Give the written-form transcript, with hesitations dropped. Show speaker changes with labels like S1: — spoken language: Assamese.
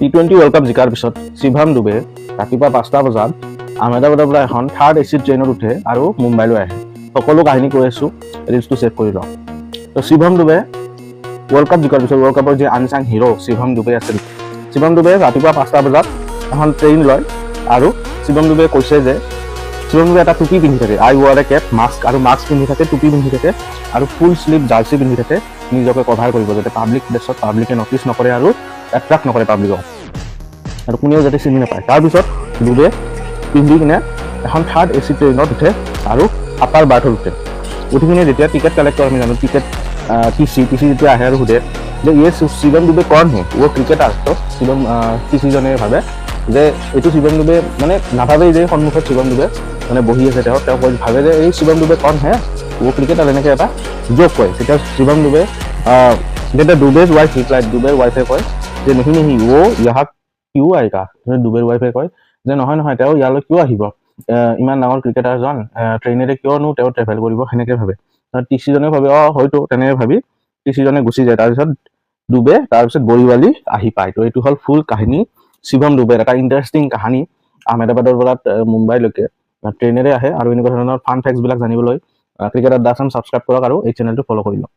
S1: T20 ৱৰ্ল্ড কাপ জিকাৰ পিছত শিৱম দুবে ৰাতিপুৱা 5টা বজাত আহমেদাবাদৰ পৰা এখন থাৰ্ড এচি ট্ৰেইনত উঠে আৰু মুম্বাইলৈ আহে। সকলো কাহিনী কৈ আছোঁ, ৰিলছটো ছেভ কৰি লওঁ। তো শিৱম দুবে ৱৰ্ল্ড কাপ জিকাৰ পিছত ৱৰ্ল্ড কাপৰ যি আনচাং হিৰো শিৱম দুবে আছিল, শিৱম দুবে ৰাতিপুৱা 5টা বজাত এখন ট্ৰেইন লয় আৰু শিৱম দুবে কৈছে যে শিৱম দুবে এটা টুপি পিন্ধি থাকে, আই ৱাৰ এ কেপ, মাস্ক আৰু মাস্ক পিন্ধি থাকে, টুপি পিন্ধি থাকে আৰু ফুল শ্লিভ জাৰ্চি পিন্ধি থাকে, নিজকে কভাৰ কৰিব যাতে পাব্লিক প্লেছত পাব্লিকে নটিচ নকৰে আৰু এট্ৰাক্ট নকৰে পাব্লিকক আৰু কোনেও যাতে চিনি নাপায়। তাৰপিছত দুবে পিন্ধি কিনে এখন থাৰ্ড এচি ট্ৰেইনত উঠে আৰু আপাৰ বাৰ্থত উঠে। উঠি কিনে যেতিয়া টিকেট কালেক্ট কৰে, আমি জানো টিকেট টিচি যেতিয়া আহে আৰু সোধে যে ইয়ে শিৱম দুবে কন হে, ও ক্ৰিকেটাৰ। তো শিৱম টিচিজনে ভাবে যে এইটো শিৱম দুবে মানে নাভাবে যে সন্মুখত শিৱম দুবে মানে বহি আছে, তেওঁ ভাবে যে এই শিৱম দুবে কন হে, ও ক্ৰিকেটাৰ, এনেকৈ এটা জোক কয়। তেতিয়া শিৱম দুবে যেতিয়া দুবেৰ ৱাইফ ৰিপ্লাই, দুবেৰ ৱাইফে কয় যে নেহি নেহি ও ইয়াত কিয় আইগা। দুবেৰ ৱাইফে কয় যে নহয় নহয়, তেওঁ ইয়ালৈ কিয় আহিব, ইমান ডাঙৰ ক্ৰিকেটাৰজন ট্ৰেইনেৰে কিয়নো তেওঁ ট্ৰেভেল কৰিব, সেনেকৈ ভাবে। টিচিজনে ভাবে হয়তো, তেনেকৈ ভাবি টিচিজনে গুচি যায়। তাৰপিছত দুবে তাৰপিছত বৰিৱালী আহি পায়। তো এইটো হ'ল ফুল কাহিনী শিৱম দুবেৰ, এটা ইণ্টাৰেষ্টিং কাহিনী। আহমেদাবাদৰ পৰা মুম্বাইলৈকে ট্ৰেইনেৰে আহে আৰু এনেকুৱা ধৰণৰ ফান ফেক্টছবিলাক জানিবলৈ ক্ৰিকেট আড্ডা আছাম ছাবস্ক্ৰাইব কৰক আৰু এই চেনেলটো ফ'ল' কৰি লওক।